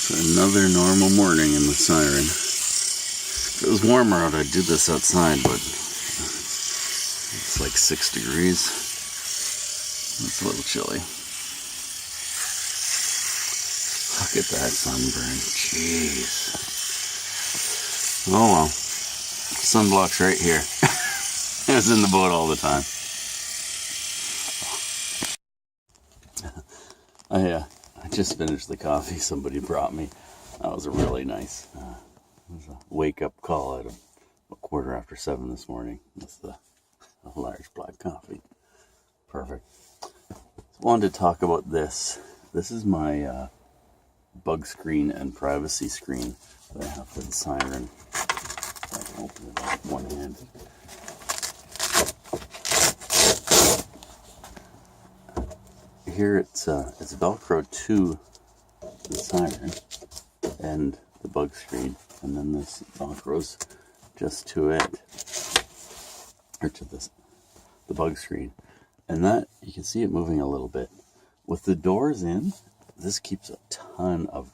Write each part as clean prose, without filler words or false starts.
Another normal morning in the Siren. If it was warmer out, I'd do this outside, but it's like 6 degrees. It's a little chilly. Look at that sunburn. Jeez. Oh well. Sunblock's right here. It's in the boat all the time. I just finished the coffee somebody brought me. That was a really nice it was a wake-up call at a 7:15 this morning. That's a large black coffee. Perfect. So wanted to talk about this. This is my bug screen and privacy screen that I have for the Siren. I can open it up with one hand. Here it's Velcro to the Siren and the bug screen, and then this Velcro's just to it, or to the bug screen, and that you can see it moving a little bit. With the doors in, this keeps a ton of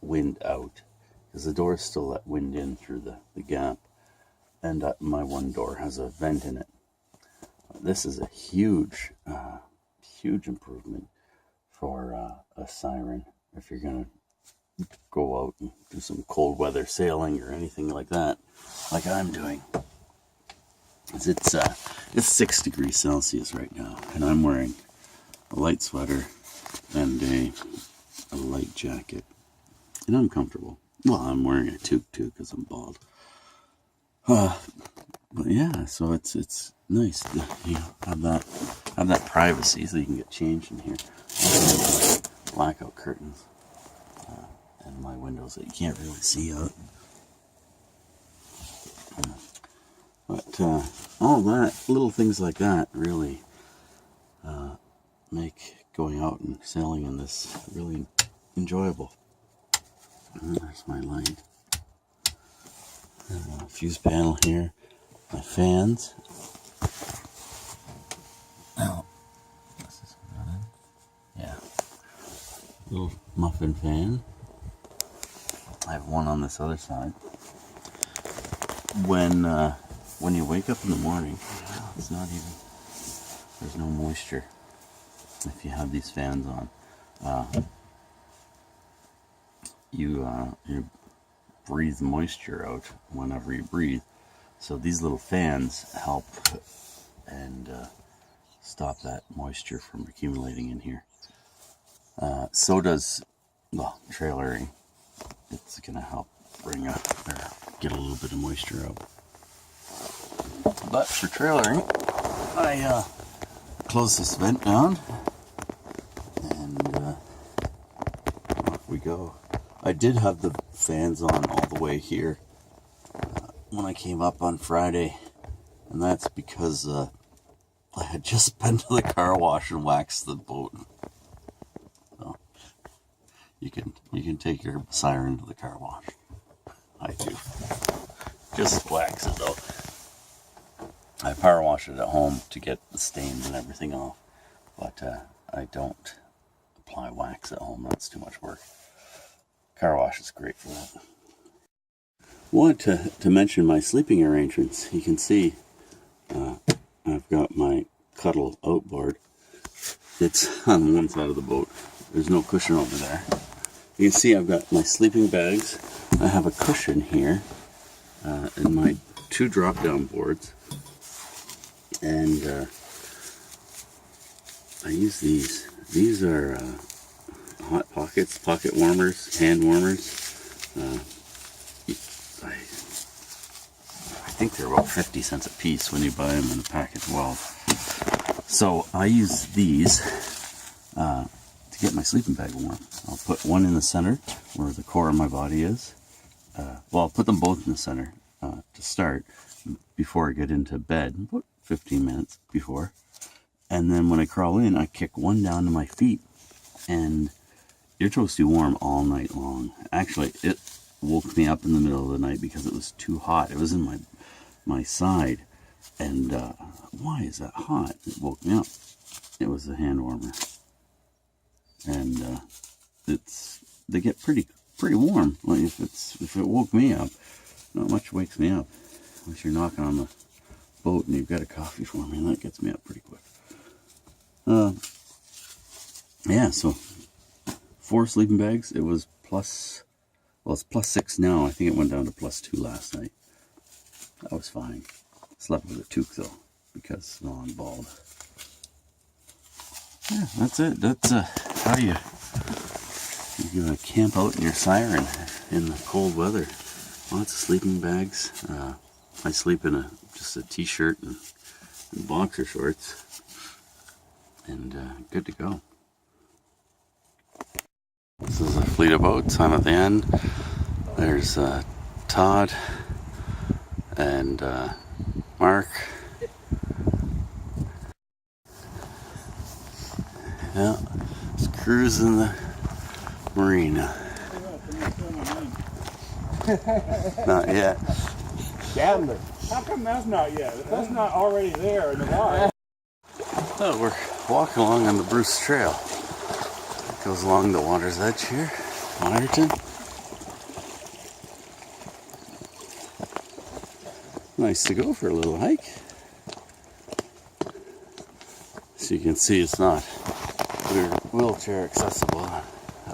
wind out because the doors still let wind in through the gap, and my one door has a vent in it. This is a huge improvement for a Siren if you're gonna go out and do some cold weather sailing or anything like that, like I'm doing. It's 6 degrees Celsius right now, and I'm wearing a light sweater and a light jacket, and I'm comfortable. Well, I'm wearing a toque too because I'm bald. But yeah, so it's nice to have that privacy, so you can get changed in here. Blackout curtains and my windows that you can't really see out. But all that, little things like that, really make going out and sailing in this really enjoyable. And there's my light. And a fuse panel here. My fans. Oh, is this one on? Yeah. Little muffin fan. I have one on this other side. When you wake up in the morning, it's not even. There's no moisture if you have these fans on. You breathe moisture out whenever you breathe. So these little fans help and stop that moisture from accumulating in here. So does, trailering. It's going to help get a little bit of moisture out. But for trailering, I close this vent down, and off we go. I did have the fans on all the way here when I came up on Friday, and that's because I had just been to the car wash and waxed the boat. So you can take your Siren to the car wash. I do. Just wax it though. I power wash it at home to get the stains and everything off, but I don't apply wax at home. That's too much work. Car wash is great for that. Wanted to mention my sleeping arrangements. You can see I've got my cuddle outboard. It's on one side of the boat. There's no cushion over there. You can see I've got my sleeping bags. I have a cushion here and my 2 drop-down boards. And I use these. These are Hot Pockets, pocket warmers, hand warmers. I think they're about 50 cents a piece when you buy them in a pack of 12. So I use these to get my sleeping bag warm. I'll put one in the center where the core of my body is. I'll put them both in the center to start before I get into bed, about 15 minutes before. And then when I crawl in, I kick one down to my feet, and you're supposed to be warm all night long. Actually, it woke me up in the middle of the night because it was too hot. It was in my side, and why is that hot? It woke me up. It was the hand warmer, and they get pretty pretty warm. Like if it woke me up, not much wakes me up. Unless you're knocking on the boat and you've got a coffee for me, and that gets me up pretty quick. Yeah, so 4 sleeping bags. It was plus, well, it's +6 now. I think it went down to +2 last night. That was fine. Slept with a toque though, because no, I'm bald. Yeah, that's it. That's how you camp out in your Siren in the cold weather. Lots of sleeping bags. I sleep in just a t-shirt and boxer shorts, and good to go. This is a fleet of boats. I'm at the end. There's Todd and Mark. Yeah, just cruising the marina. Not yet. Gambler. How come that's not yet? If that's not already there in the water. Oh, we're walking along on the Bruce Trail. It goes along the water's edge here, Ironton. Nice to go for a little hike. So you can see it's not wheelchair accessible. I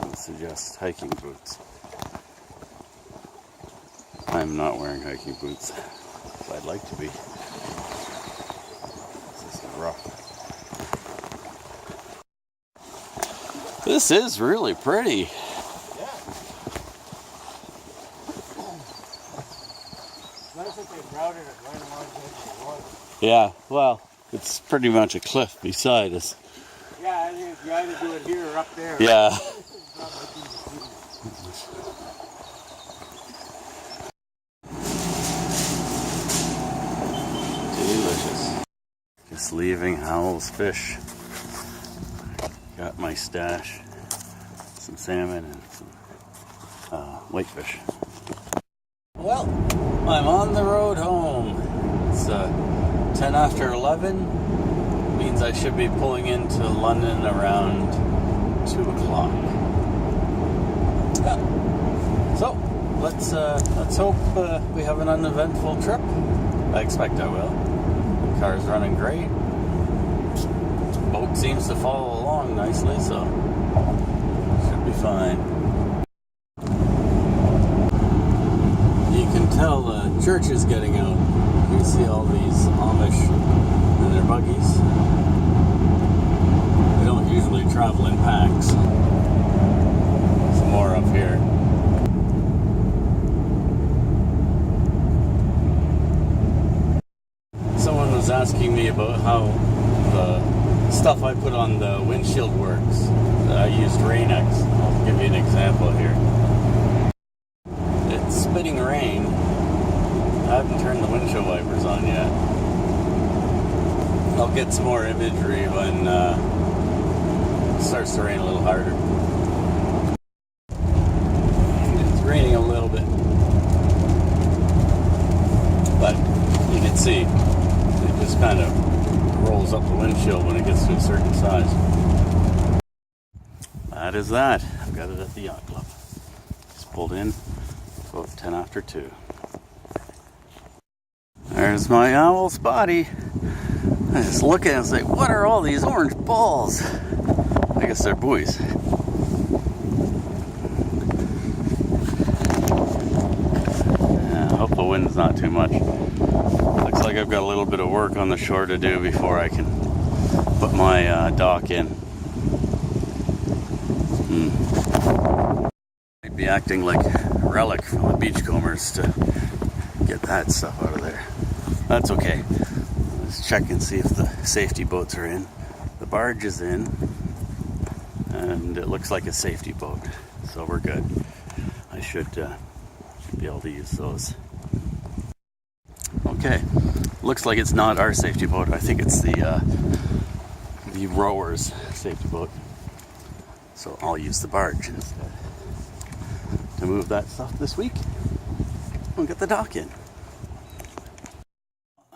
would suggest hiking boots. I'm not wearing hiking boots. If I'd like to be. This is rough. This is really pretty. Nice that they routed it right along the edge of the water. Yeah, well, it's pretty much a cliff beside us. Yeah, I think you either do it here or up there. Yeah. Delicious. Just leaving Howell's Fish. Got my stash. Some salmon and some whitefish. Well, I'm on the road home. It's 10 after 11. Means I should be pulling into London around 2 o'clock. Yeah. So let's hope we have an uneventful trip. I expect I will. The car's running great. The boat seems to follow along nicely, so should be fine. You can tell the church is getting out. You see all these Amish in their buggies. They don't usually travel in packs. Some more up here. Someone was asking me about how the stuff I put on the windshield works. I used Rain-X. I'll give you an example here. It's spitting rain. I haven't turned the windshield wipers on yet. I'll get some more imagery when it starts to rain a little harder. It's raining a little bit. But you can see it just kind of rolls up the windshield when it gets to a certain size. That is that. I've got it at the yacht club. Just pulled in about 10 after 2. There's my owl Spotty. I just look at it and say, what are all these orange balls? I guess they're buoys. Yeah, I hope the wind's not too much. Looks like I've got a little bit of work on the shore to do before I can put my dock in. I'd be acting like a relic from the beachcombers to get that stuff out of there. That's okay. Let's check and see if the safety boats are in. The barge is in, and it looks like a safety boat, so we're good. I should be able to use those. Okay, looks like it's not our safety boat. I think it's the rowers' safety boat. So I'll use the barge instead to move that stuff this week. We'll get the dock in.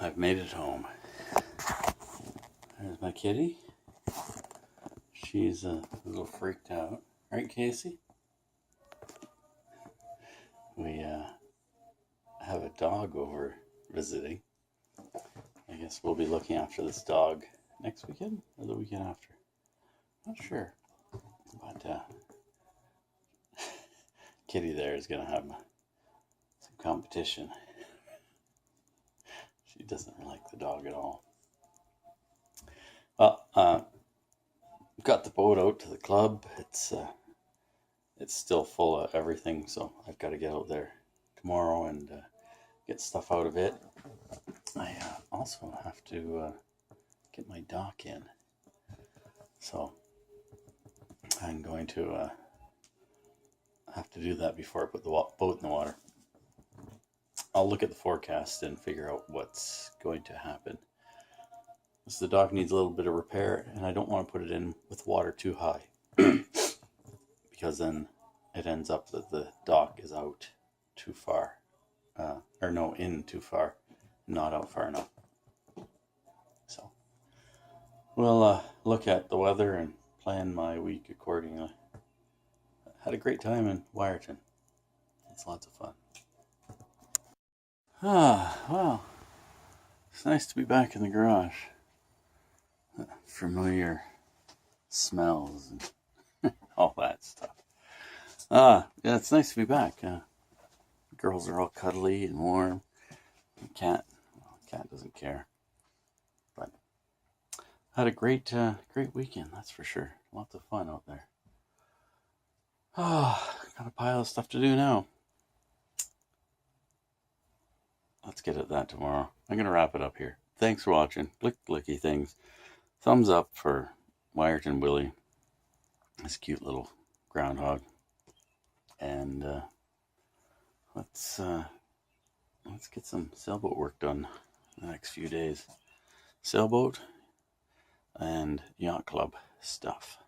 I've made it home. There's my kitty. She's a little freaked out. Right, Casey? we have a dog over visiting. I guess we'll be looking after this dog next weekend or the weekend after. Not sure. But Kitty there is going to have some competition. She doesn't like the dog at all. Well, got the boat out to the club. It's still full of everything, so I've got to get out there tomorrow and get stuff out of it. I also have to get my dock in, so I'm going to have to do that before I put the boat in the water. I'll look at the forecast and figure out what's going to happen. So the dock needs a little bit of repair, and I don't want to put it in with water too high because then it ends up that the dock is out too far, in too far, not out far enough. So we'll look at the weather and plan my week accordingly. Had a great time in Wyerton. It's lots of fun. Well, it's nice to be back in the garage. Familiar smells and all that stuff. Yeah, it's nice to be back. Girls are all cuddly and warm. Cat doesn't care. But had a great weekend, that's for sure. Lots of fun out there. Got a pile of stuff to do now. Let's get at that tomorrow. I'm going to wrap it up here. Thanks for watching. Clicky things. Thumbs up for Wyerton Willie. This cute little groundhog. And let's get some sailboat work done in the next few days. Sailboat and yacht club stuff.